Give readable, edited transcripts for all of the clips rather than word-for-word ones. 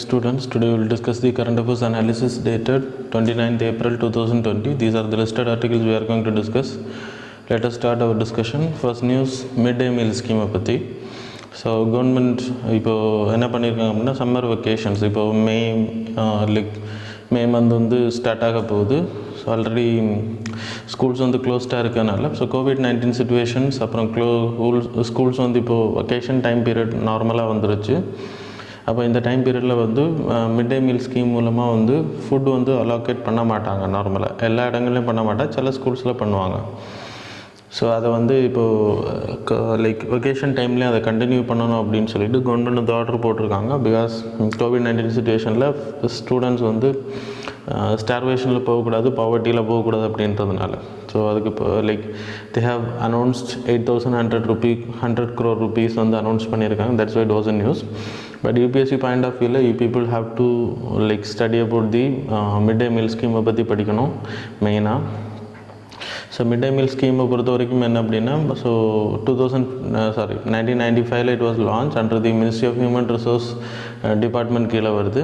students. Today we will discuss the current affairs analysis dated 29th April 2020. These are the listed articles we are going to discuss. Let us start our discussion. First news, midday meal scheme பற்றி. So government இப்போது என்ன பண்ணியிருக்காங்க அப்படின்னா summer vacations இப்போது May month வந்து start ஆக போகுது. So already schools வந்து க்ளோஸ்டாக இருக்கனால ஸோ COVID-19 சுச்சுவேஷன்ஸ் அப்புறம் ஸ்கூல்ஸ் வந்து இப்போது வெக்கேஷன் டைம் பீரியட் நார்மலாக வந்துருச்சு. அப்போ இந்த டைம் பீரியடில் வந்து மிட் டே மீல் ஸ்கீம் மூலமாக வந்து ஃபுட் வந்து அலோகேட் பண்ண மாட்டாங்க. நார்மலாக எல்லா இடங்கள்லையும் பண்ண மாட்டாங்க, சில ஸ்கூல்ஸில் பண்ணுவாங்க. ஸோ அதை வந்து இப்போது வெக்கேஷன் டைம்லேயே அதை கண்டினியூ பண்ணணும் அப்படின்னு சொல்லிட்டு கவர்மெண்ட் வந்து ஆர்டர் போட்டிருக்காங்க. பிகாஸ் COVID-19 சுச்சுவேஷனில் ஸ்டூடெண்ட்ஸ் வந்து ஸ்டார்வேஷனில் போகக்கூடாது, பாவர்ட்டியில் போகக்கூடாது அப்படின்றதுனால. ஸோ அதுக்கு இப்போ they have announced 8,100 crore rupees வந்து அனௌன்ஸ் பண்ணியிருக்காங்க. That's why it was a news. But UPSC point of வியூவில் you people have to study about the mid day meal ஸ்கீமை பற்றி படிக்கணும் மெயினாக. ஸோ மிட் டே மீல் ஸ்கீமை பொறுத்த வரைக்கும் என்ன அப்படின்னா, so 1995 it was launch under the ministry of human resource department கீழே வருது.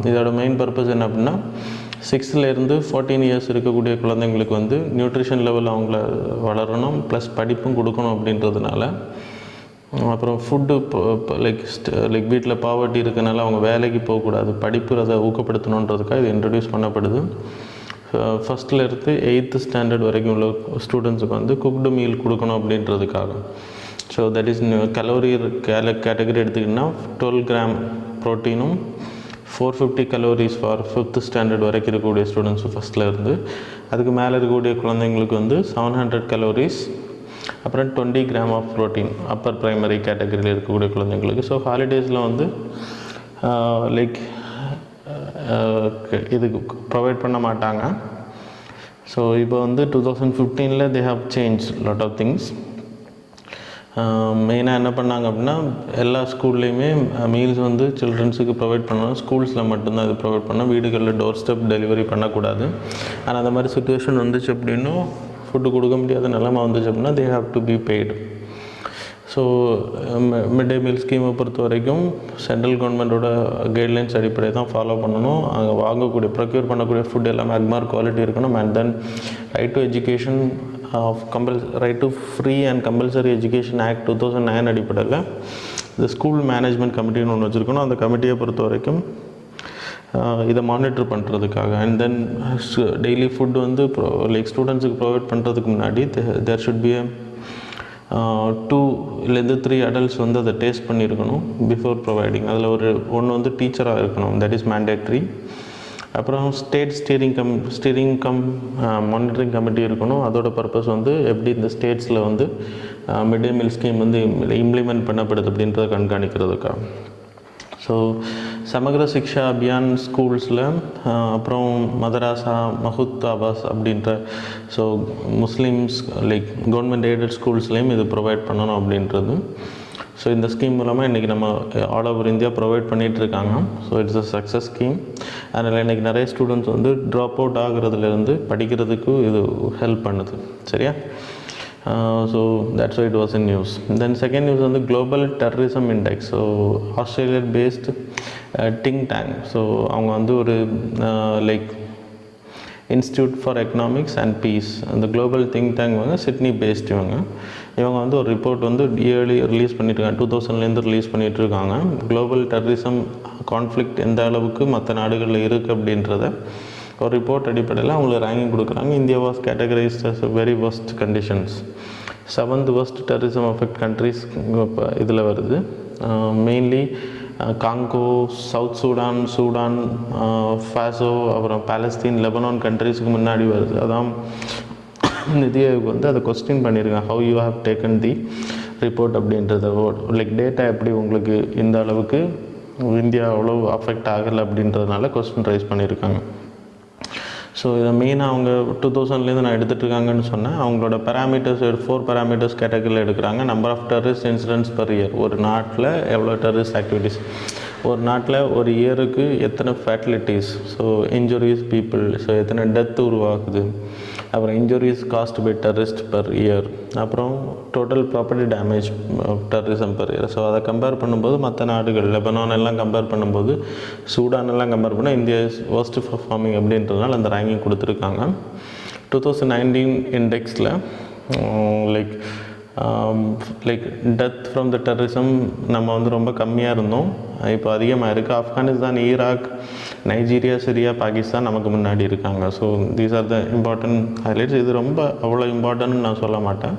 இதோட மெயின் பர்பஸ் என்ன அப்படின்னா 6லேருந்து 14 இயர்ஸ் இருக்கக்கூடிய குழந்தைங்களுக்கு வந்து நியூட்ரிஷன் லெவல் அவங்கள வளரணும், ப்ளஸ் படிப்பும் கொடுக்கணும் அப்படின்றதுனால. அப்புறம் ஃபுட்டு வீட்டில் பாவர்ட்டி இருக்கனால அவங்க வேலைக்கு போகக்கூடாது, படிப்பு அதை ஊக்கப்படுத்தணுன்றதுக்காக இது இன்ட்ரடியூஸ் பண்ணப்படுது. ஃபஸ்ட்லேருந்து 8th ஸ்டாண்டர்ட் வரைக்கும் உள்ள ஸ்டூடெண்ட்ஸுக்கு வந்து குக்டு மீல் கொடுக்கணும் அப்படின்றதுக்காக. So that is calorie category எடுத்திங்கன்னா 12 கிராம் ப்ரோட்டீனும் 450 கலோரிஸ் ஃபார் 5th ஸ்டாண்டர்ட் வரைக்கும் இருக்கக்கூடிய ஸ்டூடெண்ட்ஸும் ஃபஸ்ட்லேருந்து. அதுக்கு மேலே இருக்கக்கூடிய குழந்தைங்களுக்கு வந்து 700 கலோரிஸ் அப்புறம் 20 gram of protein upper primary கேட்டகரியில் இருக்கக்கூடிய குழந்தைங்களுக்கு. ஸோ ஹாலிடேஸில் வந்து இதுக்கு ப்ரொவைட் பண்ண மாட்டாங்க. ஸோ இப்போ வந்து 2015 they have change lot of things. மெயினாக என்ன பண்ணாங்க அப்படின்னா எல்லா ஸ்கூல்லேயுமே மீல்ஸ் வந்து சில்ட்ரன்ஸுக்கு ப்ரொவைட் பண்ணணும். ஸ்கூல்ஸில் மட்டும்தான் இது ப்ரொவைட் பண்ணணும், வீடுகளில் டோர் ஸ்டெப் டெலிவரி பண்ணக்கூடாது. ஆனால் அந்த மாதிரி சுச்சுவேஷன் வந்துச்சு அப்படின்னும் ஃபுட்டு கொடுக்க முடியாத நிலைமை வந்துச்சு அப்படின்னா they have to be paid. So mid day meal ஸ்கீமை பொறுத்த வரைக்கும் சென்ட்ரல் கவர்மெண்ட்டோட கைட்லைன்ஸ் அடிப்படையை தான் ஃபாலோ பண்ணணும். அங்கே வாங்கக்கூடிய ப்ரொக்யூர் பண்ணக்கூடிய ஃபுட் எல்லாமே அக்மார்க் குவாலிட்டி இருக்கணும். And then right to education right to free and compulsory education act 2009 அடிப்படையில் இந்த ஸ்கூல் மேனேஜ்மெண்ட் கமிட்டின்னு ஒன்று வச்சுருக்கணும். அந்த கமிட்டியை பொறுத்த வரைக்கும் இதை மானிட்டர் பண்ணுறதுக்காக. அண்ட் தென் டெய்லி ஃபுட் வந்து ஸ்டூடெண்ட்ஸுக்கு ப்ரொவைட் பண்ணுறதுக்கு முன்னாடி தேர் ஷுட் பி 2-3 அடல்ட்ஸ் வந்து அதை டேஸ்ட் பண்ணியிருக்கணும் பிஃபோர் ப்ரொவைடிங். அதில் ஒன்று வந்து டீச்சராக இருக்கணும், தட் இஸ் மேண்டேட்ரி. அப்புறம் state steering come monitoring committee இருக்கணும். அதோட பர்பஸ் வந்து எப்படி இந்த ஸ்டேட்ஸில் வந்து மிட் டே மீல் ஸ்கீம் வந்து இம்ப்ளிமெண்ட் பண்ணப்படுது அப்படின்றத கண்காணிக்கிறதுக்காக. ஸோ சமக்ர சிக்ஷா அபியான் ஸ்கூல்ஸில் அப்புறம் மதராசா மஹுத் ஆபாஸ் அப்படின்ற ஸோ முஸ்லீம்ஸ் கவர்மெண்ட் எய்டட் ஸ்கூல்ஸ்லேயும் இது ப்ரொவைட் பண்ணணும் அப்படின்றது. ஸோ இந்த ஸ்கீம் மூலமாக இன்றைக்கி நம்ம ஆல் ஓவர் இந்தியா ப்ரொவைட் பண்ணிகிட்ருக்காங்க. So it's a success scheme. அதனால் இன்றைக்கி நிறைய ஸ்டூடெண்ட்ஸ் வந்து ட்ராப் அவுட் ஆகிறதுலேருந்து படிக்கிறதுக்கு இது ஹெல்ப் பண்ணுது. சரியா? So that's why it was in news. Then second news வந்து global terrorism index. So Australian based think tank. So அவங்க வந்து ஒரு institute for economics and peace, அந்த குளோபல் திங்க் டேங்க் வந்து சிட்னி பேஸ்ட். இவங்க வந்து ஒரு ரிப்போர்ட் வந்து இயர்லி ரிலீஸ் பண்ணிட்டுருக்காங்க. 2000லேருந்து ரிலீஸ் பண்ணிகிட்ருக்காங்க. குளோபல் டெரரிசம் கான்ஃப்ளிக்ட் எந்த அளவுக்கு மற்ற நாடுகளில் இருக்குது அப்படின்றத ஒரு ரிப்போர்ட் அடிப்படையில் அவங்களுக்கு ரேங்கிங் கொடுக்குறாங்க. India was categorised as very worst conditions. 7th worst terrorism affect countries இதில் வருது. Mainly Congo, South Sudan, Faso, அப்புறம் பாலஸ்தீன், லெபனான் கண்ட்ரீஸுக்கு முன்னாடி வருது. அதான் நிதி ஆயோக் வந்து அதை கொஸ்டின் பண்ணியிருக்காங்க, how you have taken the report அப்படின்றத. டேட்டா எப்படி உங்களுக்கு இந்த அளவுக்கு இந்தியா அவ்வளோ அஃபெக்ட் ஆகலை அப்படின்றதுனால கொஸ்டின் ரைஸ் பண்ணியிருக்காங்க. ஸோ இதை மெயினாக அவங்க 2000லேருந்து நான் எடுத்துகிட்ருக்காங்கன்னு சொன்னேன். அவங்களோட பேராமீட்டர்ஸ் 4 பேராமீட்டர்ஸ் கேட்டகரியில் எடுக்கிறாங்க. Number of terrorist incidents per year. ஒரு நாட்டில் எவ்வளோ டெரரிஸ்ட் ஆக்டிவிட்டீஸ், ஒரு நாட்டில் ஒரு இயருக்கு எத்தனை fatalities, so injuries people, so எத்தனை டெத்து உருவாகுது, அப்புறம் injuries caused by terrorist per year, அப்புறம் total property damage terrorism per year. So அதை கம்பேர் பண்ணும்போது மற்ற நாடுகள் லெபனான் எல்லாம் கம்பேர் பண்ணும்போது, சூடான் எல்லாம் கம்பேர் பண்ணால் இந்தியா இஸ் ஒர்ஸ்ட் பர்ஃபார்மிங் அப்படின்றதுனால அந்த ரேங்கிங் கொடுத்துருக்காங்க. 2019 இண்டெக்ஸில் like death from the terrorism நம்ம வந்து ரொம்ப கம்மியாக இருந்தோம், இப்போ அதிகமாக இருக்குது. Afghanistan, Iraq, Nigeria, Syria, Pakistan நமக்கு முன்னாடி இருக்காங்க. So these are the important highlights. இது ரொம்ப அவ்வளோ இம்பார்ட்டன்ட்னு நான் சொல்ல மாட்டேன்.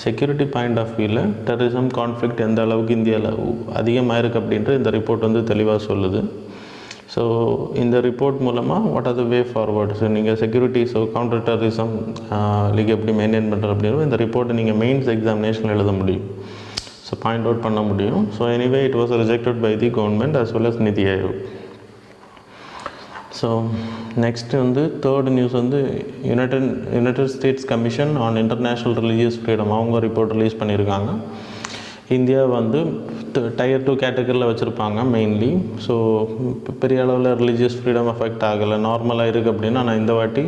செக்யூரிட்டி பாயிண்ட் ஆஃப் வியூவில் டெரரிசம் கான்ஃப்ளிக்ட் எந்த அளவுக்கு இந்தியாவில் அதிகமாக இருக்குது அப்படின்ற இந்த ரிப்போர்ட் வந்து தெளிவாக சொல்லுது. ஸோ இந்த ரிப்போர்ட் மூலமாக what are the way forward, so நீங்கள் security, so counter terrorism league எப்படி மெயின்டைன் பண்ணுறது அப்படின்னு இந்த ரிப்போர்ட்டை நீங்கள் மெயின்ஸ் எக்ஸாமினேஷனில் எழுத முடியும், ஸோ பாயிண்ட் அவுட் பண்ண முடியும். So anyway it was rejected by the government as well as NITI Aayog. So next வந்து தேர்ட் நியூஸ் வந்து United States commission on international religious freedom அவங்க ரிப்போர்ட் ரிலீஸ் பண்ணியிருக்காங்க. இந்தியா வந்து டயர் 2 கேட்டகரியில் வச்சுருப்பாங்க மெயின்லி. ஸோ பெரிய அளவில் ரிலீஜியஸ் ஃப்ரீடம் அஃபெக்ட் ஆகலை, நார்மலாக இருக்குது அப்படின்னா. நான் இந்த வாட்டி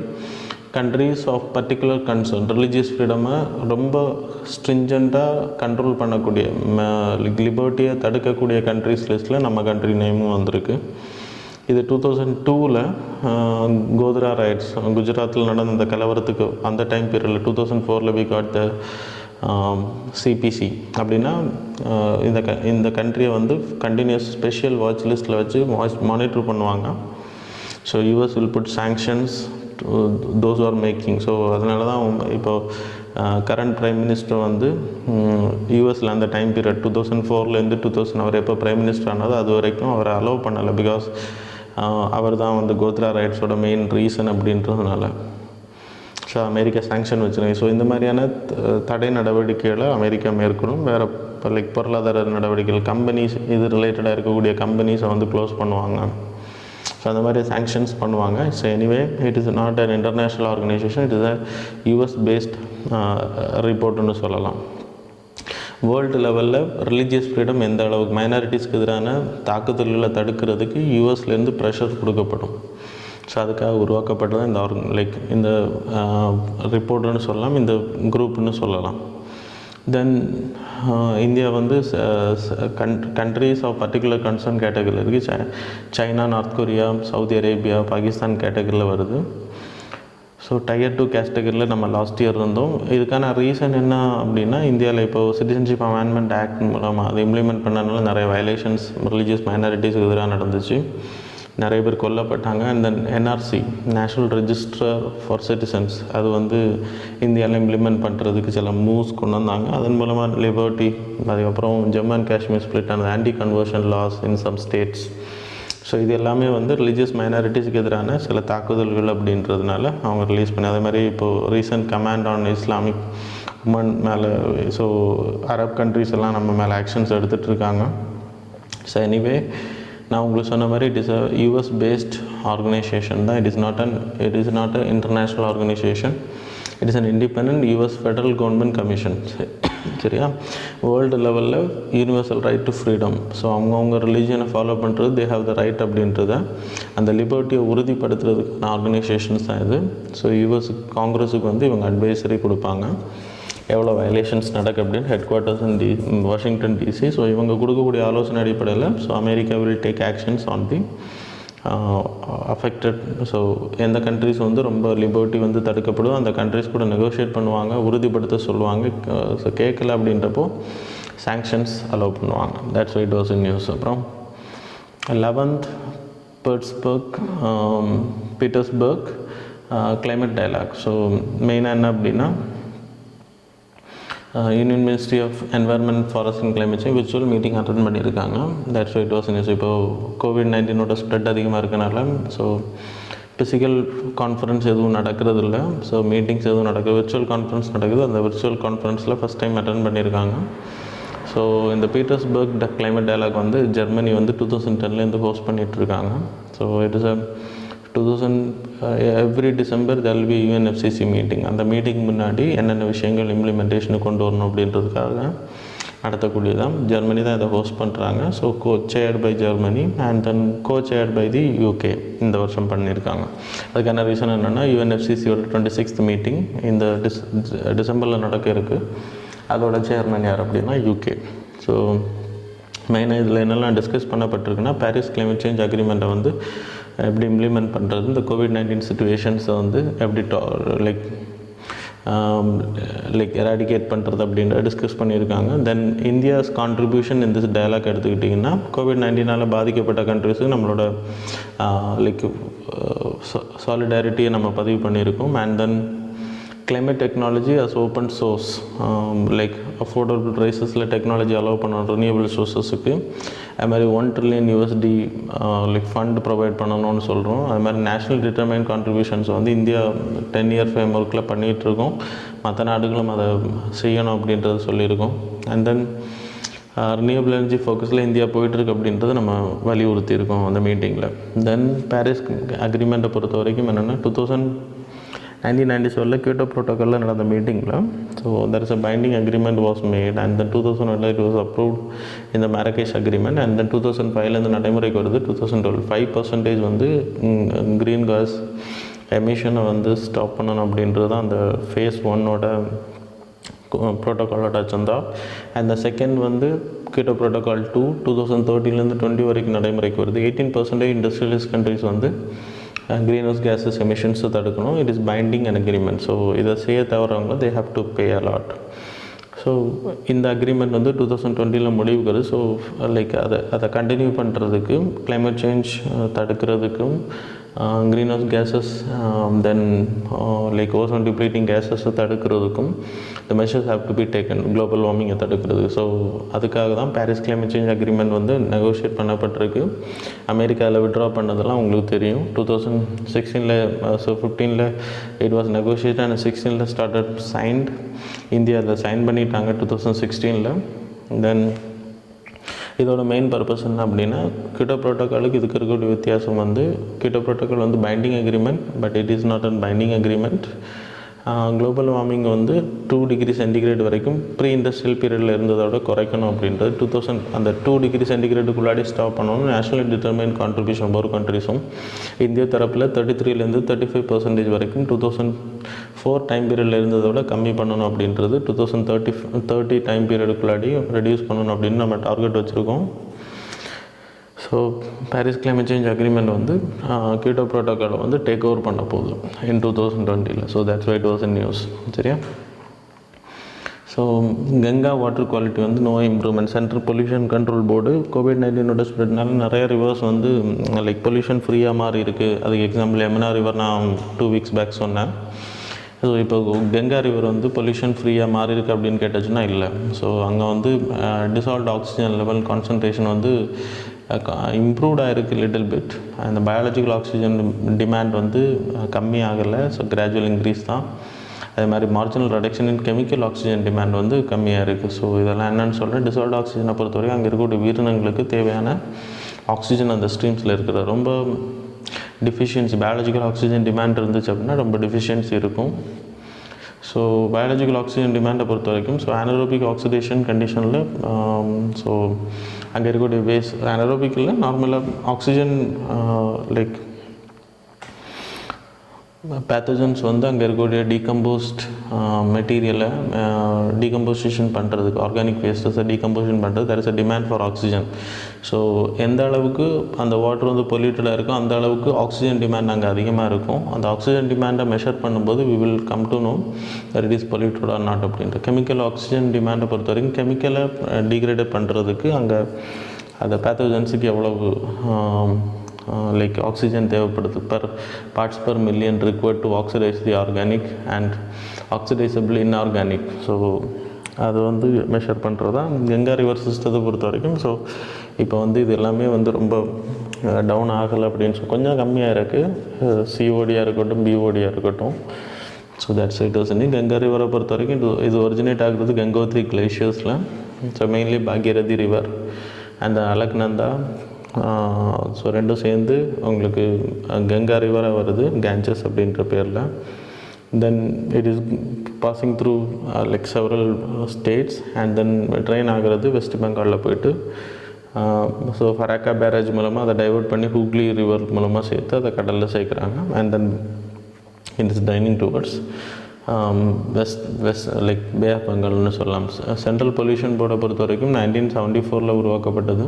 countries of particular concern religious ஃப்ரீடமை ரொம்ப ஸ்ட்ரிஞ்சண்ட்டாக கண்ட்ரோல் பண்ணக்கூடிய, லிபர்ட்டியை தடுக்கக்கூடிய கண்ட்ரிஸ் லிஸ்ட்டில் நம்ம கண்ட்ரி நேமும் வந்திருக்கு. இது 2002 கோத்ரா ரைட்ஸ், குஜராத்தில் நடந்த அந்த கலவரத்துக்கு அந்த டைம் பீரியடில் 2004 we got the சிபிசி அப்படின்னா இந்த கண்ட்ரியை வந்து கண்டினியூஸ் ஸ்பெஷல் வாட்ச் லிஸ்ட்டில் வச்சு மானிட்டர் பண்ணுவாங்க. So US will put sanctions those are making. So அதனால தான் இப்போது கரண்ட் ப்ரைம் மினிஸ்டர் வந்து யூஎஸில் அந்த டைம் பீரியட் 2004 2000 அவர் எப்போ ப்ரைம் மினிஸ்டர் ஆனதோ அது வரைக்கும் அவரை அலோவ் பண்ணலை. பிகாஸ் அவர் தான் வந்து கோத்ரா ரைட்ஸோட மெயின் ரீசன் அப்படின்றதுனால. ஸோ அமெரிக்கா சாங்ஷன் வச்சுருங்க. ஸோ இந்த மாதிரியான தடை நடவடிக்கைகளை அமெரிக்கா மேற்கொள்ளும். வேறு பொருளாதார நடவடிக்கைகள், கம்பெனிஸ் இது ரிலேட்டடாக இருக்கக்கூடிய கம்பெனிஸை வந்து க்ளோஸ் பண்ணுவாங்க. ஸோ அந்த மாதிரி சாங்ஷன்ஸ் பண்ணுவாங்க. So anyway it is not an international organisation, it is a US based ரிப்போர்ட்டுன்னு சொல்லலாம். வேர்ல்டு லெவலில் ரிலீஜியஸ் ஃப்ரீடம் எந்த அளவுக்கு மைனாரிட்டிஸ்க்கு எதிரான தாக்குதல்களை தடுக்கிறதுக்கு யூஎஸ்லேருந்து ப்ரெஷர் கொடுக்கப்படும். ஸோ அதுக்காக உருவாக்கப்பட்டது இந்த இந்த ரிப்போர்ட்டுன்னு சொல்லலாம், இந்த குரூப்னு சொல்லலாம். தென் இந்தியா வந்து கண்ட்ரீஸ் ஆஃப் பர்டிகுலர் கன்சர்ன் கேட்டகரியில் இருக்குது. China, north Korea, Saudi Arabia, Pakistan கேட்டகரியில் வருது. ஸோ டயர் 2 கேட்டகரியில் நம்ம லாஸ்ட் இயர் இருந்தோம். இதுக்கான ரீசன் என்ன அப்படின்னா, இந்தியாவில் இப்போது சிட்டிசன்ஷிப் அமெண்ட்மெண்ட் ஆக்ட் மூலமாக அதை இம்ப்ளிமெண்ட் பண்ணனால நிறைய வயலேஷன்ஸ் ரிலீஜியஸ் மைனாரிட்டிஸ்க்கு எதிராக நடந்துச்சு, நிறைய பேர் கொல்லப்பட்டாங்க. And then NRC, national register for citizens, அது வந்து இந்தியாவில் இம்ப்ளிமெண்ட் பண்ணுறதுக்கு சில மூவ்ஸ் கொண்டு வந்தாங்க. அதன் மூலமாக லிபர்ட்டி, அதுக்கப்புறம் ஜம்மு அண்ட் காஷ்மீர் ஸ்பிளிட் ஆனது, anti conversion laws in some states. So இது எல்லாமே வந்து ரிலீஜியஸ் மைனாரிட்டிஸ்க்கு எதிரான சில தாக்குதல்கள் அப்படின்றதுனால அவங்க ரிலீஸ் பண்ணி, அதே மாதிரி இப்போது recent comment on Islamic women மேலே, ஸோ அரப் கண்ட்ரிஸ் எல்லாம் நம்ம மேலே ஆக்ஷன்ஸ் எடுத்துகிட்டு இருக்காங்க. ஸோ எனிவே நான் உங்களுக்கு சொன்ன மாதிரி it is a US based organisation தான். It is not a international organisation. It is an independent US federal government commission. சரியா? வேர்ல்டு லெவலில் universal right to freedom. So அவங்கவுங்க ரிலீஜியனை ஃபாலோ பண்ணுறது, தே ஹாவ் த ரைட் அப்படின்றத அந்த லிபர்ட்டியை உறுதிப்படுத்துறதுக்கான organisations தான் இது. ஸோ யூஎஸ் காங்கிரஸுக்கு வந்து இவங்க அட்வைசரி கொடுப்பாங்க, எவ்வளோ வயலேஷன்ஸ் நடக்கு அப்படின்னு. Headquarters in Washington DC. So இவங்க கொடுக்கக்கூடிய ஆலோசனை அடிப்படையில் so America will take actions on the affected. So எந்த கண்ட்ரிஸ் வந்து ரொம்ப லிபர்ட்டி வந்து தடுக்கப்படுதோ அந்த கண்ட்ரிஸ் கூட நெகோஷியேட் பண்ணுவாங்க, உறுதிப்படுத்த சொல்லுவாங்க. ஸோ கேட்கல அப்படின்றப்போ சாங்ஷன்ஸ் அலோவ் பண்ணுவாங்க. That's it was in news. அப்புறம் 11th Petersberg climate dialogue. So மெயினாக என்ன அப்படின்னா, union ministry of environment, forest and climate change virtual meeting attend பண்ணியிருக்காங்க. That's it was news. இப்போது COVID-19 ஸ்ப்ரெட் அதிகமாக இருக்கனால ஸோ ஃபிசிக்கல் கான்ஃபரன்ஸ் எதுவும் நடக்கிறது இல்லை. ஸோ மீட்டிங்ஸ் எதுவும் நடக்குது, விர்ச்சுவல் கான்ஃபரன்ஸ் நடக்குது. அந்த விர்ச்சுவல் கான்ஃபரன்ஸில் ஃபஸ்ட் டைம் அட்டென்ட் பண்ணியிருக்காங்க. ஸோ இந்த பீட்டர்ஸ்பர்க் கிளைமேட் டயலாக் வந்து ஜெர்மனி வந்து 2010 ஹோஸ்ட் பண்ணிகிட்ருக்காங்க. So it is every December there will be UNFCCC meeting. அந்த மீட்டிங் முன்னாடி என்னென்ன விஷயங்கள் இம்ப்ளிமெண்டேஷனுக்கு கொண்டு வரணும் அப்படின்றதுக்காக நடத்தக்கூடியதான். ஜெர்மனி தான் இதை ஹோஸ்ட் பண்ணுறாங்க. So chaired by Germany and then chaired by the UK இந்த வருஷம் பண்ணியிருக்காங்க. அதுக்கான ரீசன் என்னென்னா UNFCCயோட 26th மீட்டிங் இந்த டிசம்பரில் நடக்க இருக்குது. அதோட சேர்மன் யார் அப்படின்னா யூகே. ஸோ மெயினாக இதில் என்னெல்லாம் டிஸ்கஸ் பண்ணப்பட்டிருக்குன்னா பாரிஸ் கிளைமேட் சேஞ்ச் அக்ரிமெண்ட்டை வந்து எப்படி இம்ப்ளிமெண்ட் பண்ணுறது, இந்த COVID-19 சிச்சுவேஷன்ஸை வந்து எப்படி லைக் எராடிகேட் பண்ணுறது அப்படின்ற டிஸ்கஸ் பண்ணியிருக்காங்க. தென் இந்தியாஸ் கான்ட்ரிபியூஷன் இந்த டயலாக் எடுத்துக்கிட்டிங்கன்னா COVID-19 பாதிக்கப்பட்ட கண்ட்ரிஸுக்கு நம்மளோட லைக் சாலிடாரிட்டியை நம்ம பதிவு பண்ணியிருக்கோம். And then climate technology as open source, like affordable prices-ல டெக்னாலஜி அலோவ் பண்ணணும் ரினியூவபிள் சோர்ஸஸுக்கு. அது மாதிரி $1 trillion லைக் ஃபண்ட் ப்ரொவைட் பண்ணணும்னு சொல்கிறோம். அது மாதிரி நேஷ்னல் டிட்டர்மைன் கான்ட்ரிபியூஷன்ஸ் வந்து இந்தியா 10-year ஃப்ரேம்ஒர்க்கில் பண்ணிகிட்ருக்கோம். மற்ற நாடுகளும் அதை செய்யணும் அப்படின்றது சொல்லியிருக்கோம். அண்ட் தென் ரினியூவபிள் எனர்ஜி ஃபோக்கஸில் இந்தியா போயிட்டுருக்கு அப்படின்றத நம்ம வலியுறுத்தியிருக்கோம் அந்த மீட்டிங்கில். தென் பாரிஸ் அக்ரிமெண்ட்டை பொறுத்த வரைக்கும் என்னென்னா 1997 கியோட்டோ ப்ரோட்டோக்காலில் நடந்த மீட்டிங்கில் so there is a binding agreement was made and then 2001 it was approved in the Marrakesh agreement and then 2005 இந்த நடைமுறைக்கு வருது. 2012 5% வந்து க்ரீன் கேஸ் எமிஷனை வந்து ஸ்டாப் பண்ணணும் அப்படின்றது தான் அந்த phase 1ஓட ப்ரோட்டோக்காலோட அஜெண்டா. அண்ட் த செகண்ட் வந்து கியோட்டோ ப்ரோட்டோக்கால் 2 2013 20 வரைக்கும் நடைமுறைக்கு வருது. 18% இண்டஸ்ட்ரியலிஸ்ட் கண்ட்ரிஸ் வந்து க்ரீன் ஹவுஸ் கேஸஸ் எமிஷன்ஸை தடுக்கணும். It is binding an agreement. So இதை செய்ய தவறவங்க they have to pay a lot. So இந்த அக்ரிமெண்ட் வந்து 2020 முடிவுக்கு வருது. ஸோ லைக் அதை கண்டினியூ பண்ணுறதுக்கு கிளைமேட் சேஞ்ச் தடுக்கிறதுக்கும் greenhouse gases then like ozone depleting கேஸஸை தடுக்கிறதுக்கும் the measures have to be taken global வார்மிங்கை தடுக்கிறது. ஸோ அதுக்காக தான் பாரிஸ் கிளைமேட் சேஞ்ச் அக்ரிமெண்ட் வந்து நெகோஷியேட் பண்ணப்பட்டிருக்கு. அமெரிக்காவில் விட்ரா பண்ணதெல்லாம் உங்களுக்கு தெரியும். 2016 so 15 it was negotiate and 16 started signed. India அதை சைன் பண்ணிட்டாங்க 2016. தென் இதோட மெயின் பர்பஸ் என்ன அப்படின்னா கியோட்டோ ப்ரோட்டோக்காலுக்கு இதுக்கு இருக்கக்கூடிய வித்தியாசம் வந்து கியோட்டோ ப்ரோட்டோக்கால் வந்து binding agreement but it is not an binding agreement. Global warming வந்து 2 டிகிரி சென்டிகிரேட் வரைக்கும் ப்ரீ இண்டஸ்ட்ரியல் பீரியடில் இருந்ததோட குறைக்கணும் அப்படின்றது 2000 அந்த 2 டிகிரி சென்டிகிரேட்டுக்குள்ளாடி ஸ்டாப் பண்ணணும். நேஷனல் டிட்டர்மைன் கான்ட்ரிபியூஷன் ஒவ்வொரு கண்ட்ரிஸும் இந்தியா தரப்பில் 33-35% வரைக்கும் 2004 டைம் பீரியடில் இருந்ததோட கம்மி பண்ணணும் அப்படின்றது 2030 டைம் பீரியடுக்குள்ளாடி ரெடியூஸ் பண்ணணும் அப்படின்னு நம்ம டார்கெட் வச்சுருக்கோம். So Paris climate change agreement வந்து கியோட்டோ ப்ரோட்டோக்காலை வந்து டேக் ஓவர் பண்ண போகுது in 2020. So that's why it was in news. சரியா? ஸோ கங்கா வாட்டர் குவாலிட்டி வந்து no improvement. Central pollution control board COVID-19 ஸ்ப்ரெட்னால நிறைய ரிவர்ஸ் வந்து லைக் பொல்யூஷன் ஃப்ரீயாக மாறி இருக்குது. அதுக்கு எக்ஸாம்பிள் யமுனா ரிவர் நான் 2 வீக்ஸ் பேக் சொன்னேன். ஸோ இப்போ கங்கா ரிவர் வந்து பொல்யூஷன் ஃப்ரீயாக மாறி இருக்குது அப்படின்னு கேட்டாச்சுன்னா இல்லை. ஸோ அங்கே வந்து டிசால்வ்ட் ஆக்சிஜன் லெவல் கான்சன்ட்ரேஷன் வந்து இம்ப்ரூவ்டாக இருக்குது லிட்டில் பிட். அந்த பயாலஜிக்கல் ஆக்சிஜன் டிமாண்ட் வந்து கம்மியாகலை. ஸோ கிராஜுவல் இன்க்ரீஸ் தான். அதே மாதிரி marginal reduction in chemical oxygen demand வந்து கம்மியாக இருக்குது. ஸோ இதெல்லாம் என்னென்னு சொல்கிறேன். டிசால்வ்ட் ஆக்சிஜனை பொறுத்தவரைக்கும் அங்கே இருக்கக்கூடிய உயிரினங்களுக்கு தேவையான ஆக்சிஜன் அந்த ஸ்ட்ரீம்ஸில் இருக்கிற ரொம்ப டிஃபிஷியன்சி பயாலஜிக்கல் ஆக்சிஜன் டிமாண்ட் இருந்துச்சு அப்படின்னா ரொம்ப டிஃபிஷியன்சி இருக்கும். ஸோ பயாலஜிக்கல் ஆக்சிஜன் டிமாண்டை பொறுத்த வரைக்கும் ஸோ அனரோபிக் ஆக்சிடேஷன் கண்டிஷனில் ஸோ அங்கே இருக்கக்கூடிய அனரோபிக்கில் நார்மலாக ஆக்சிஜன் லைக் பேத்தஜன்ஸ் வந்து அங்கே இருக்கக்கூடிய டீகம்போஸ்ட் மெட்டீரியலை டீகம்போசிஷன் பண்ணுறதுக்கு ஆர்கானிக் வேஸ்ட்டஸை டீகம்போஷன் பண்ணுறது there is a demand for oxygen. So எந்த அளவுக்கு அந்த வாட்டர் வந்து பொல்யூட்டடாக இருக்கோ அந்த அளவுக்கு ஆக்சிஜன் டிமாண்ட் அங்கே அதிகமாக இருக்கும். அந்த ஆக்சிஜன் டிமாண்டை மெஷர் பண்ணும்போது we will come to know that it is polluted or not அப்படின்ட்டு. கெமிக்கல் ஆக்சிஜன் டிமாண்டை பொறுத்த வரைக்கும் கெமிக்கலை டீக்ரேட் பண்ணுறதுக்கு அங்கே அந்த பேத்தோஜன்ஸுக்கு எவ்வளவு லைக் ஆக்சிஜன் தேவைப்படுது parts per million required to oxidize the organic and oxidizable inorganic. So அது வந்து மெஷர் பண்ணுறது தான் கங்கா ரிவர் சிஸ்டத்தை பொறுத்த வரைக்கும். ஸோ இப்போ வந்து இது எல்லாமே வந்து ரொம்ப டவுன் ஆகலை அப்படின்னு கொஞ்சம் கம்மியாக இருக்குது. சிஓடியாக இருக்கட்டும் பிஓடியாக இருக்கட்டும். So that's it was in Ganga ரிவரை பொறுத்த வரைக்கும் இது ஒரிஜினேட் ஆகுறது கங்கோத்ரி கிளேஷியர்ஸில். So mainly Bhagirathi river and Alaknanda. So ரெண்டும் சேர்ந்து உங்களுக்கு கங்கா ரிவராக வருது கேஞ்சஸ் அப்படின்ற பேரில். then it is passing through like several states and then train ஆகிறது வெஸ்ட் பெங்காலில் போயிட்டு ஸோ ஃபராக்கா பேரேஜ் மூலமாக அதை டைவர்ட் பண்ணி ஹூக்ளி ரிவர் மூலமாக சேர்த்து அதை கடலில் சேர்க்குறாங்க and then it is dining towards west like Bay of பெங்கால்னு சொல்லலாம். சென்ட்ரல் பொல்யூஷன் போர்டை பொறுத்த வரைக்கும் 1974 உருவாக்கப்பட்டது.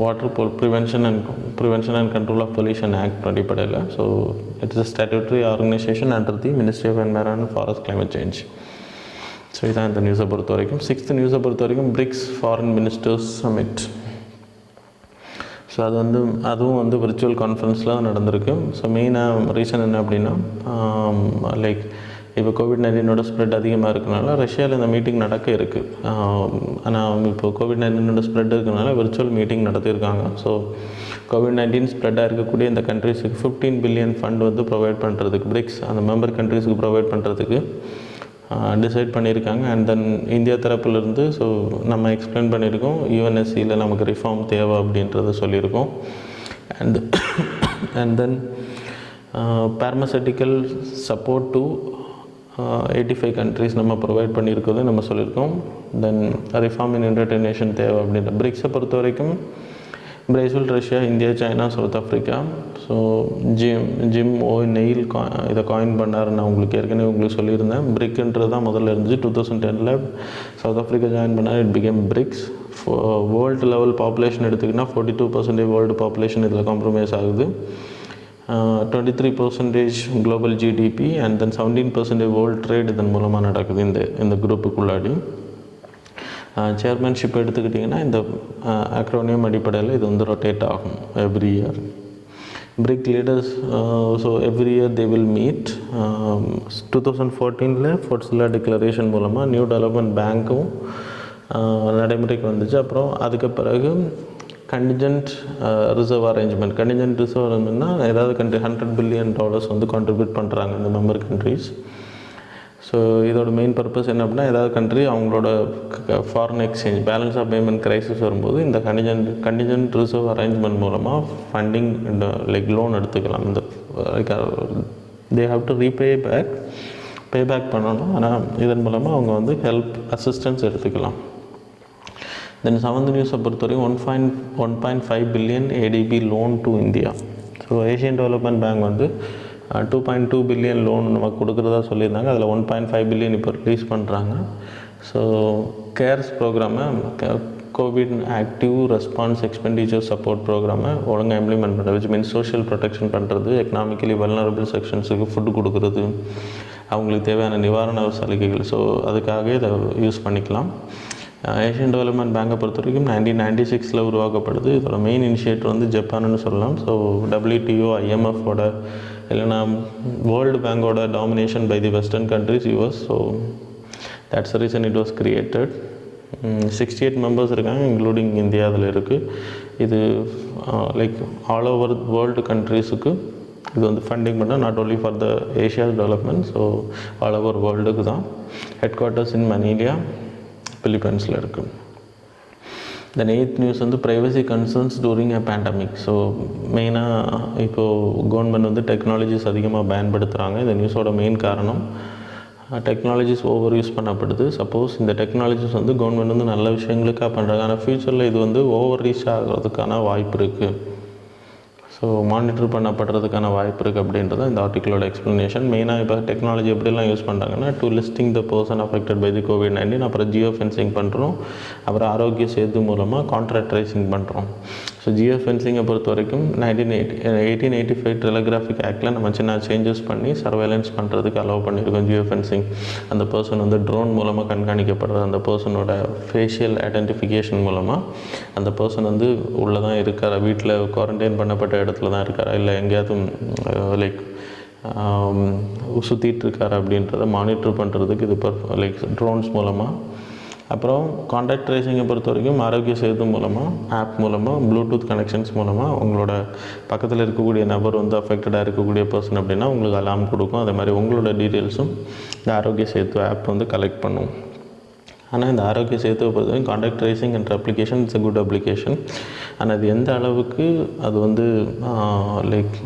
Water prevention and control of pollution act அடிப்படையில். So it's a statutory organisation under the ministry of environment and forest climate change. So இதான் இந்த நியூஸை பொறுத்த வரைக்கும். 6th நியூஸை பொறுத்த வரைக்கும் BRICS foreign ministers summit. So அதுவும் வந்து விர்ச்சுவல் கான்ஃபரன்ஸில் தான் நடந்திருக்கு. ஸோ மெயினாக ரீசன் என்ன அப்படின்னா லைக் இப்போ கோவிட்-19 ஸ்ப்ரெட் அதிகமாக இருக்கனால ரஷ்யாவில் இந்த மீட்டிங் நடக்க இருக்குது. ஆனால் இப்போ கோவிட்-19 ஸ்ப்ரெட் இருக்கிறனால விர்ச்சுவல் மீட்டிங் நடத்தியிருக்காங்க. ஸோ கோவிட்-19 ஸ்ப்ரெட்டாக இருக்கக்கூடிய இந்த கண்ட்ரிஸுக்கு 15 பில்லியன் ஃபண்ட் வந்து ப்ரொவைட் பண்ணுறதுக்கு பிரிக்ஸ் அந்த மெம்பர் கண்ட்ரிஸுக்கு ப்ரொவைட் பண்ணுறதுக்கு டிசைட் பண்ணியிருக்காங்க. அண்ட் தென் இந்தியா தரப்புலேருந்து ஸோ நம்ம எக்ஸ்பிளைன் பண்ணியிருக்கோம் யூஎன்எஸ்சியில் நமக்கு ரிஃபார்ம் தேவை அப்படின்றத சொல்லியிருக்கோம். And then pharmaceutical support to 85 countries நம்ம ப்ரொவைட் பண்ணியிருக்கிறது நம்ம சொல்லியிருக்கோம். தென் ரிஃபார்ம் இன் யுனைடெட் நேஷன் தேவை அப்படின்ற பிரிக்ஸை பொறுத்த வரைக்கும் Brazil, Russia, India, China, south Africa. So Jim O'Neill இதை காயின் பண்ணார். நான் உங்களுக்கு ஏற்கனவே சொல்லியிருந்தேன். பிரிக்ன்றது தான் முதல்ல இருந்துச்சு. 2010 சவுத் ஆஃப்ரிக்கா ஜாயின் பண்ணார். It became BRICS. World level population எடுத்துக்கிட்டால் 42% வேர்ல்டு பாப்புலேஷன் இதில் காம்ப்ரமைஸ் ஆகுது. 23% global GDP and then 17% world trade இதன் மூலமாக நடக்குது இந்த குரூப்புக்குள்ளாடி. சேர்மன்ஷிப் எடுத்துக்கிட்டிங்கன்னா இந்த அக்ரோனியம் அடிப்படையில் இது வந்து ரொட்டேட் ஆகும் every year. BRIC leaders so every year they will meet. 2014 Fortaleza declaration மூலமாக நியூ டெவலப்மெண்ட் பேங்க்கும் நடைமுறைக்கு வந்துச்சு. அப்புறம் அதுக்கு பிறகு கண்டிஜென்ட் ரிசர்வ் அரேஞ்ச்மெண்ட்னா ஏதாவது கண்ட்ரி $100 பில்லியன் வந்து கான்ட்ரிபியூட் பண்ணுறாங்க இந்த மெம்பர் கண்ட்ரிஸ். ஸோ இதோட மெயின் பர்பஸ் என்ன அப்படின்னா ஏதாவது கண்ட்ரி அவங்களோட foreign exchange balance of payment crisis வரும்போது இந்த கண்டிஜென்ட் ரிசர்வ் அரேஞ்ச்மெண்ட் மூலமாக ஃபண்டிங் லைக் லோன் எடுத்துக்கலாம். இந்த they have to pay back பண்ணணும். ஆனால் இதன் மூலமாக அவங்க வந்து அசிஸ்டன்ஸ் எடுத்துக்கலாம். தென் 7th நியூஸை பொறுத்தவரைக்கும் 1.5 billion ATP loan to India. So Asian development bank வந்து 2.2 பில்லியன் லோன் நமக்கு கொடுக்குறதா சொல்லியிருந்தாங்க. அதில் 1.5 பில்லியன் இப்போ ரிலீஸ் பண்ணுறாங்க. ஸோ கேர்ஸ் ப்ரோக்ராமை Covid active response expenditure support ப்ரோக்ராமை ஒழுங்காக இம்ப்ளிமெண்ட் பண்ணுறது, விச் மீன்ஸ் சோஷியல் ப்ரொடெக்ஷன் பண்ணுறது, எக்கனாமிக்கலி வல்னரபிள் செக்ஷன்ஸுக்கு ஃபுட்டு கொடுக்குறது, அவங்களுக்கு தேவையான நிவாரண சலுகைகள். ஸோ அதுக்காக இதை யூஸ் பண்ணிக்கலாம். ஏஷியன் டெவலப்மெண்ட் பேங்கை பொறுத்த வரைக்கும் 1996 உருவாக்கப்படுது. இதோட மெயின் இனிஷியேட்டர் வந்து ஜப்பான்னு சொல்லலாம். ஸோ WTO, IMFோட இல்லைனா வேர்ல்டு பேங்கோட domination by the western countries, US. So that's the reason it was created. 68 members இருக்காங்க, இன்க்ளூடிங் இந்தியா அதில் இருக்குது. இது லைக் ஆல் ஓவர் வேர்ல்டு கண்ட்ரிஸுக்கு இது வந்து ஃபண்டிங் பண்ணால் not only for the Asia's development, so all over வேர்ல்டுக்கு தான். ஹெட் குவார்ட்டர்ஸ் இன் மணிலியா, பிலிப்பைன்ஸில் இருக்குது. தென் 8th நியூஸ் வந்து privacy concerns during a pandemic. So மெயினாக இப்போது கவர்மெண்ட் வந்து டெக்னாலஜிஸ் அதிகமாக பயன்படுத்துகிறாங்க. இந்த நியூஸோட மெயின் காரணம் டெக்னாலஜிஸ் ஓவர் யூஸ் பண்ணப்படுது. சப்போஸ் இந்த டெக்னாலஜிஸ் வந்து கவர்மெண்ட் வந்து நல்ல விஷயங்களுக்காக பண்ணுறாங்க, ஆனால் ஃப்யூச்சரில் இது வந்து ஓவர் ரீச் ஆகிறதுக்கான வாய்ப்பு இருக்குது. ஸோ மானிட்டர் பண்ணப்படுறதுக்கான வாய்ப்பு இருக்குது அப்படின்றது இந்த ஆர்டிக்கிளோட எக்ஸ்ப்ளனேஷன். மெயினாக இப்போ டெக்னாலஜி எப்படிலாம் யூஸ் பண்ணுறாங்கன்னா to listing the person affected by the COVID-19, அப்புறம் ஜியோ ஃபென்சிங் பண்ணுறோம், அப்புறம் ஆரோக்கிய சேது மூலமாக கான்ட்ராக்ட் ட்ரேசிங் பண்ணுறோம். ஸோ ஜியோ ஃபென்சிங்கை பொறுத்த வரைக்கும் 1885 டெலிகிராஃபிக் ஆக்டில் நம்ம சின்ன சேஞ்சஸ் பண்ணி சர்வேலன்ஸ் பண்ணுறதுக்கு அலோவ் பண்ணியிருக்கோம். ஜியோ ஃபென்சிங் அந்த பர்சன் வந்து ட்ரோன் மூலமாக கண்காணிக்கப்படுற அந்த பர்சனோட ஃபேஷியல் ஐடென்டிஃபிகேஷன் மூலமாக அந்த பர்சன் வந்து உள்ளே தான் இருக்கார், வீட்டில் குவாரண்டைன் பண்ணப்பட்ட இடத்துல தான் இருக்காரா, இல்லை எங்கேயாவது லைக் சுற்றிட்டு இருக்காரு அப்படின்றத மானிட்டர் பண்ணுறதுக்கு இது லைக் ட்ரோன்ஸ் மூலமாக. அப்புறம் கான்டாக்ட் ட்ரேசிங்கை பொறுத்த வரைக்கும் ஆரோக்கிய சேது மூலமாக, ஆப் மூலமாக, ப்ளூடூத் கனெக்ஷன்ஸ் மூலமாக உங்களோட பக்கத்தில் இருக்கக்கூடிய நபர் வந்து அஃபெக்டடாக இருக்கக்கூடிய பர்சன் அப்படின்னா உங்களுக்கு அலாம் கொடுக்கும். அதே மாதிரி உங்களோட டீட்டெயில்ஸும் இந்த ஆரோக்கிய சேது ஆப் வந்து கலெக்ட் பண்ணும். ஆனால் இந்த ஆரோக்கிய சேத்துவை பொறுத்த வரைக்கும் கான்டாக்ட் ட்ரேசிங் என்ற application it's a good application. ஆனால் அது எந்த அளவுக்கு அது வந்து லைக்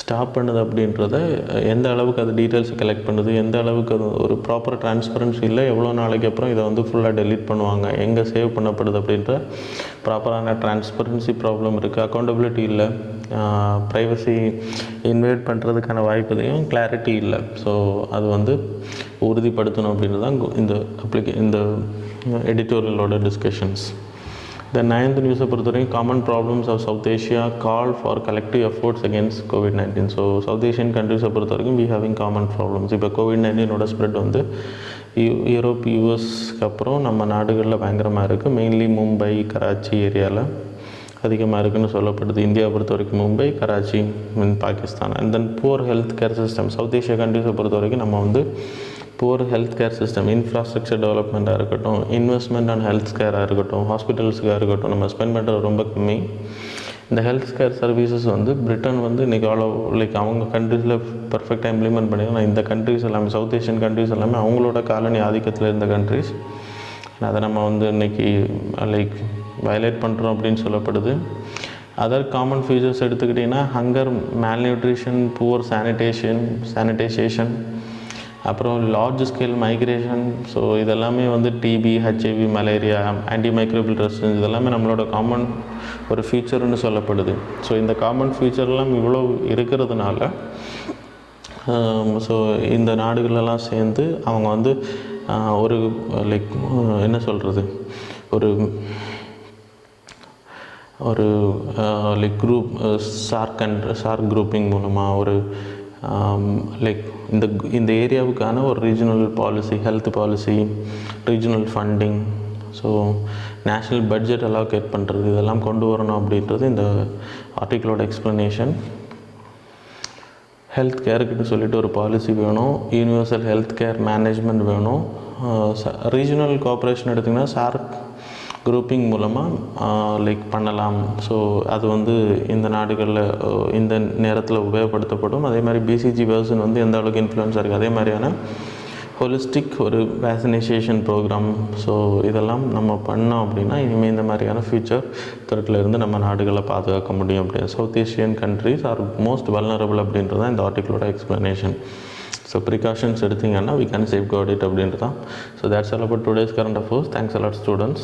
ஸ்டாப் பண்ணுது அப்படின்றத எந்த அளவுக்கு அது டீட்டெயில்ஸை கலெக்ட் பண்ணுது, எந்த அளவுக்கு அது ஒரு ப்ராப்பர் டிரான்ஸ்பரன்சி இல்லை, எவ்வளோ நாளைக்கு அப்புறம் இதை வந்து ஃபுல்லாக டெலீட் பண்ணுவாங்க, எங்கே சேவ் பண்ணப்படுது அப்படின்ற ப்ராப்பரான டிரான்ஸ்பரன்சி ப்ராப்ளம் இருக்குது, அக்கௌண்டபிலிட்டி இல்லை, ப்ரைவசி இன்வைட் பண்ணுறதுக்கான வாய்ப்புதையும் கிளாரிட்டி இல்லை. ஸோ அது வந்து உறுதிப்படுத்தணும் அப்படின்றது தான் இந்த எடிட்டோரியலோட டிஸ்கஷன்ஸ். The 9th நியூஸை பொறுத்தவரைக்கும் common problems of South Asia call for collective efforts against COVID-19. So South Asian கண்ட்ரிஸை பொறுத்த வரைக்கும் வி ஹேவிங் காமன் ப்ராப்ளம்ஸ். இப்போ COVID-19ஓட ஸ்ப்ரெட் வந்து யூரோப் யூஎஸ்க்கு அப்புறம் நம்ம நாடுகளில் பயங்கரமாக இருக்குது. மெயின்லி மும்பை, கராச்சி ஏரியாவில் அதிகமாக இருக்குதுன்னு சொல்லப்படுது. இந்தியாவை பொறுத்த வரைக்கும் Mumbai, Karachi, Pakistan. And then poor health care system. South Asia கண்ட்ரிஸை பொறுத்த வரைக்கும் நம்ம வந்து poor health care system, infrastructure டெவலப்மெண்ட்டாக இருக்கட்டும், இன்வெஸ்ட்மெண்ட் ஆன் ஹெல்த் கேராக இருக்கட்டும், ஹாஸ்பிட்டல்ஸுக்காக இருக்கட்டும், நம்ம ஸ்பெண்ட் பண்ணுறது ரொம்ப கம்மி. இந்த ஹெல்த் கேர் சர்வீசஸ் வந்து பிரிட்டன் வந்து இன்றைக்கி லைக் அவங்க கண்ட்ரீஸில் பர்ஃபெக்டாக இம்ப்ளிமெண்ட் பண்ணியிருக்காங்க. இந்த கண்ட்ரிஸ் எல்லாமே சவுத் ஏஷியன் கண்ட்ரிஸ் எல்லாமே அவங்களோட காலனி ஆதிக்கத்தில் இருந்த கண்ட்ரிஸ். அதை நம்ம வந்து இன்றைக்கி லைக் வயலேட் பண்ணுறோம் அப்படின்னு சொல்லப்படுது. அதர் காமன் ஃபீச்சர்ஸ் எடுத்துக்கிட்டிங்கன்னா ஹங்கர், மேல்நியூட்ரிஷன், புவர் சானிடைசேஷன், அப்புறம் லார்ஜ் ஸ்கேல் மைக்ரேஷன். ஸோ இதெல்லாமே வந்து TB, HIV, malaria, antimicrobial resistance இதெல்லாமே நம்மளோட காமன் ஒரு ஃபியூச்சர்னு சொல்லப்படுது. ஸோ இந்த காமன் ஃபியூச்சர்லாம் இவ்வளோ இருக்கிறதுனால ஸோ இந்த நாடுகளெல்லாம் சேர்ந்து அவங்க வந்து ஒரு லைக் என்ன சொல்கிறது, ஒரு லைக் குரூப் சார்க் குரூப்பிங் மூலமாக ஒரு லைக் இந்த ஏரியாவுக்கான ஒரு regional policy, health policy, regional funding, so national budget allocate பண்ணுறது, இதெல்லாம் கொண்டு வரணும் அப்படின்றது இந்த ஆர்டிக்கிளோட எக்ஸ்ப்ளனேஷன். ஹெல்த் கேருக்குன்னு சொல்லிட்டு ஒரு பாலிசி வேணும், யூனிவர்சல் ஹெல்த் கேர் மேனேஜ்மெண்ட் வேணும். ரீஜனல் கோஆப்ரேஷன் எடுத்திங்கன்னா சார்க் குரூப்பிங் மூலமாக லைக் பண்ணலாம். ஸோ அது வந்து இந்த நாடுகளில் இந்த நேரத்தில் உபயோகப்படுத்தப்படும். அதே மாதிரி பிசிஜி வெர்ஷன் வந்து எந்த அளவுக்கு இன்ஃப்ளூயன்ஸாக இருக்குது, அதே மாதிரியான ஹோலிஸ்டிக் ஒரு வேக்சினேஷன் ப்ரோக்ராம். ஸோ இதெல்லாம் நம்ம பண்ணோம் அப்படின்னா இனிமேல் இந்த மாதிரியான ஃபியூச்சர் த்ரெட்டில் இருந்து நம்ம நாடுகளை பாதுகாக்க முடியும். அப்படின்னு south Asian countries R most vulnerable அப்படின்றது தான் இந்த ஆர்டிக்கிளோட எக்ஸ்ப்ளனேஷன். ஸோ ப்ரிகாஷன்ஸ் எடுத்திங்கன்னா we can safeguard it அப்படின்றது தான். So that's all about today's current affairs. Thanks a lot students.